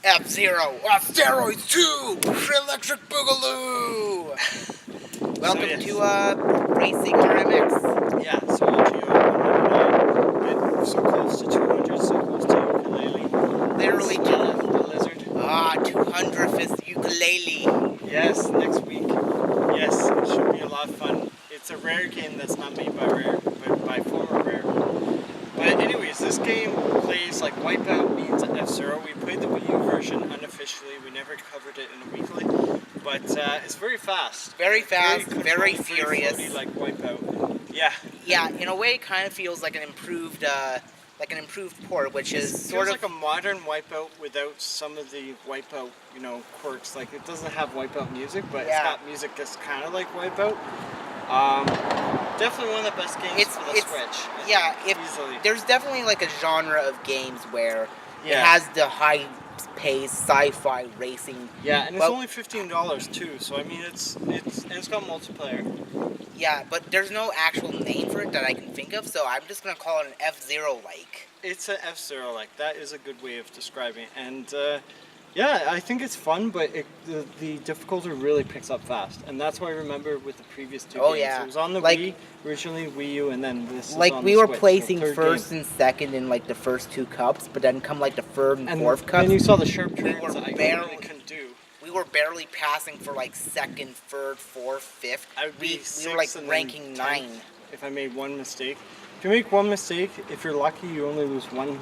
F-Zero on steroids 2! Electric Boogaloo! Welcome to Racing RMX. Yeah, so LGO 199, so close to 200, so close to ukulele. Literally the lizard. 200th ukulele. Yes, next week. Yes, it should be a lot of fun. It's a rare game that's not made by Rare, but by former Rare. But anyways, this game plays like Wipeout means F-Zero. We played the Wii U version unofficially. We never covered it in a weekly, but it's very fast. Very fast, very controlled, furious. Very floaty, like Wipeout. Yeah. Yeah, in a way, it kind of feels like an improved port, which is sort of like a modern Wipeout without some of the Wipeout, quirks. Like it doesn't have Wipeout music, but it's got music that's kind of like Wipeout. Definitely one of the best games for the Switch. Yeah, easily. There's definitely like a genre of games where it has the high-paced sci-fi racing. Yeah, and it's only $15 too. So I mean, it's got multiplayer. Yeah, but there's no actual name for it that I can think of, so I'm just gonna call it an F-Zero-like. It's an F-Zero-like. That is a good way of describing it. And yeah, I think it's fun, but the difficulty really picks up fast, and that's what I remember with the previous two games. Yeah, it was on the Wii originally, Wii U, and then this. Like is on we the were Switch, placing so first and second in like the first two cups, but then come like the third and fourth cups. And you saw the sharp turns we were that I barely really couldn't do. We were barely passing for like second, third, fourth, fifth. We were like ranking 9. If I made one mistake. If you make one mistake, if you're lucky, you only lose one,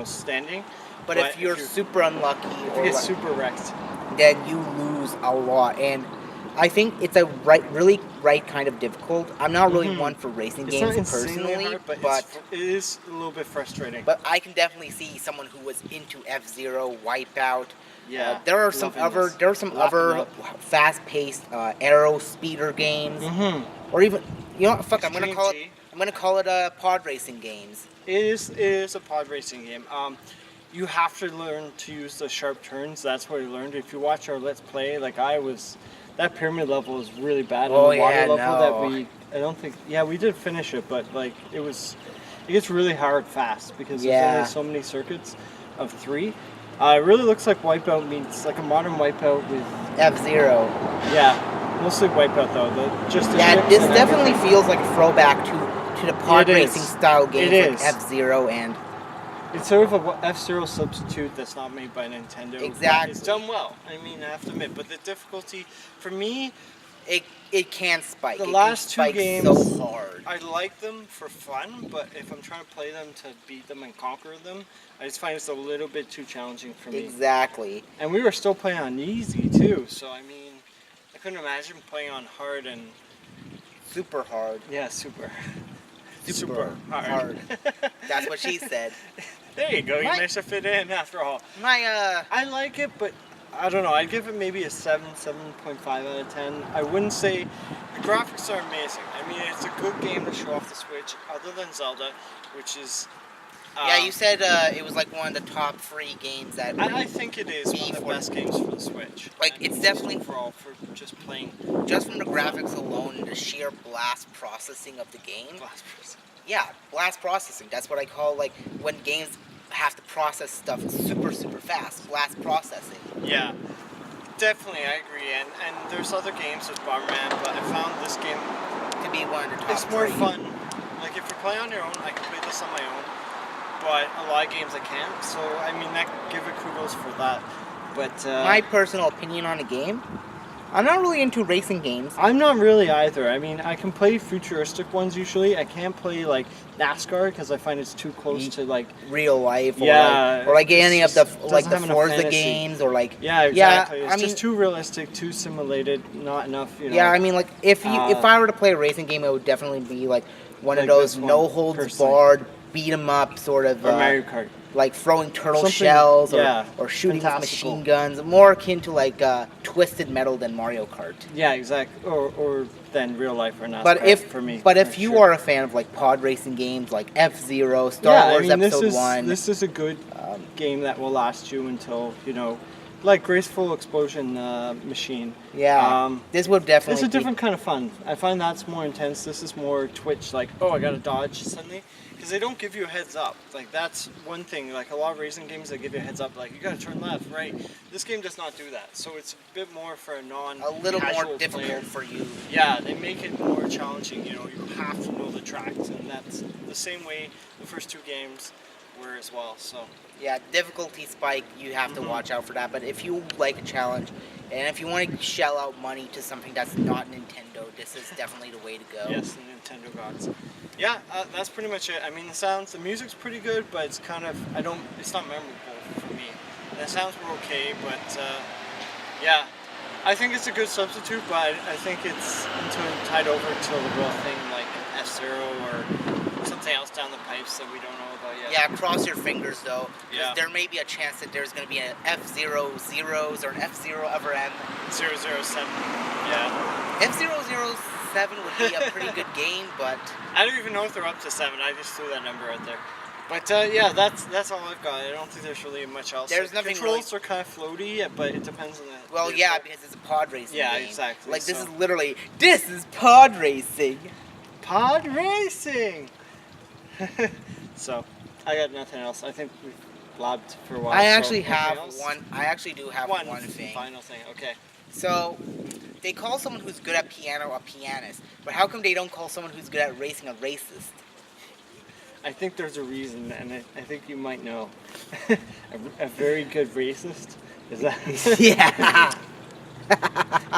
standing. But if you're super unlucky, if you get super wrecked, then you lose a lot. And I think it's a really kind of difficult. I'm not really one for racing games personally, hard, but it is a little bit frustrating. But I can definitely see someone who was into F-Zero, Wipeout. Yeah, there are some other fast-paced aero speeder games, or even fuck. I'm gonna call it pod racing games. It is a pod racing game. You have to learn to use the sharp turns. That's what I learned. If you watch our Let's Play, like that pyramid level is really bad. Oh, and the water level I don't think, we did finish it, but like it gets really hard fast because there's only so many circuits of 3. It really looks like Wipeout meets like a modern Wipeout with F-Zero. Yeah, mostly Wipeout though. This definitely feels like a throwback to the pod racing style games like F-Zero and. It's sort of a F-Zero substitute that's not made by Nintendo. Exactly. It's done well. I mean, I have to admit, but the difficulty for me, it can spike. The last two games, so hard. I like them for fun, but if I'm trying to play them to beat them and conquer them, I just find it's a little bit too challenging for me. Exactly. And we were still playing on easy too, so I mean, I couldn't imagine playing on hard and super hard. Yeah, super hard. That's what she said. There you go. You managed to fit in after all. I like it, but I don't know. I'd give it maybe a 7.5 out of 10. I wouldn't say the graphics are amazing. I mean, it's a good game to show off the Switch, other than Zelda, which is. You said it was like one of the top 3 games that. I think it is one of the best games for the Switch. Like it's definitely for just playing. Just from the graphics alone and the sheer blast processing of the game. Yeah, blast processing. That's what I call like when games have to process stuff super fast. Blast processing. Yeah, definitely, I agree. And there's other games, there's Bomberman, but I found this game to be one of the top. It's more fun. Like if you're playing on your own, I can play this on my own. But a lot of games I can't. So I mean, I give it kudos for that. But my personal opinion on the game. I'm not really into racing games. I'm not really either. I mean, I can play futuristic ones usually. I can't play like NASCAR because I find it's too close to like real life. Or like any of the Forza games or like. Yeah, exactly. It's just too realistic, too simulated. Not enough. Yeah, I mean, like if I were to play a racing game, it would definitely be like one of those no holds barred, beat 'em up sort of. Or Mario Kart. Like throwing turtle shells or shooting with machine guns, more akin to like Twisted Metal than Mario Kart. Yeah, exactly. Or than real life or not. But if you are a fan of like pod racing games like F-Zero, Star Wars Episode 1, this is a good game that will last you until like graceful explosion machine. Yeah, this would definitely. It's a different kind of fun. I find that's more intense. This is more twitch, like, oh, I gotta dodge suddenly, because they don't give you a heads up. Like, that's one thing. Like a lot of racing games, they give you a heads up, like you gotta turn left, right. This game does not do that, so it's a bit more for a little more difficult player. for you. Yeah, they make it more challenging. You know, you have to know the tracks, and that's the same way the first two games were as well. So. Yeah, difficulty spike, you have to watch out for that. But if you like a challenge, and if you want to shell out money to something that's not Nintendo, this is definitely the way to go. Yes, the Nintendo gods. Yeah, that's pretty much it. I mean, the music's pretty good, but it's kind of, it's not memorable for me. And the sounds were okay, but yeah, I think it's a good substitute, but I think it's tied over to the real thing, like an F-Zero or something else down the pipes that we don't know about yet. Yeah, cross your fingers though. Yeah. There may be a chance that there's going to be an F-Zero Zeros or an F-Zero ever M. 007. Yeah. F-007 would be a pretty good game, but I don't even know if they're up to 7. I just threw that number out there. But yeah, that's all I've got. I don't think there's really much else. There's nothing. Controls are kind of floaty, but it depends on the. Well, yeah, because it's a pod racing game. Yeah, exactly. Like this is pod racing. Pod racing. So, I got nothing else. I think we've blabbed for a while. I actually have one. I actually do have one thing. Final thing. Okay. So, they call someone who's good at piano a pianist, but how come they don't call someone who's good at racing a racist? I think there's a reason, and I think you might know. a very good racist? Is that? Yeah.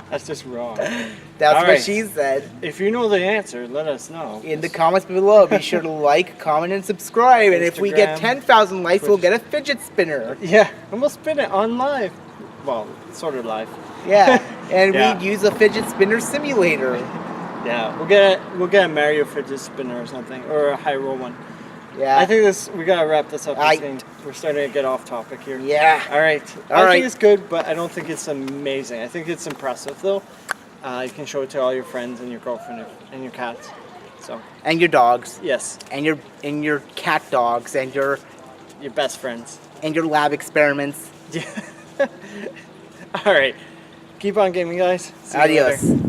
That's just wrong. That's all what right. she said. If you know the answer, let us know. In the comments below, be sure to like, comment, and subscribe. And if we get 10,000 likes, we'll get a fidget spinner. Yeah, and we'll spin it on live. Well, sort of live. Yeah, and Yeah. we'd use a fidget spinner simulator. Yeah, we'll get a Mario fidget spinner or something, or a high roll one. Yeah. I think we gotta wrap this up. We're starting to get off topic here. Yeah. All right. All right. I think it's good, but I don't think it's amazing. I think it's impressive though. You can show it to all your friends and your girlfriend and your cats. So. And your dogs. Yes. And your cat dogs and your best friends. And your lab experiments. Yeah. All right. Keep on gaming, guys. See you Adios. later.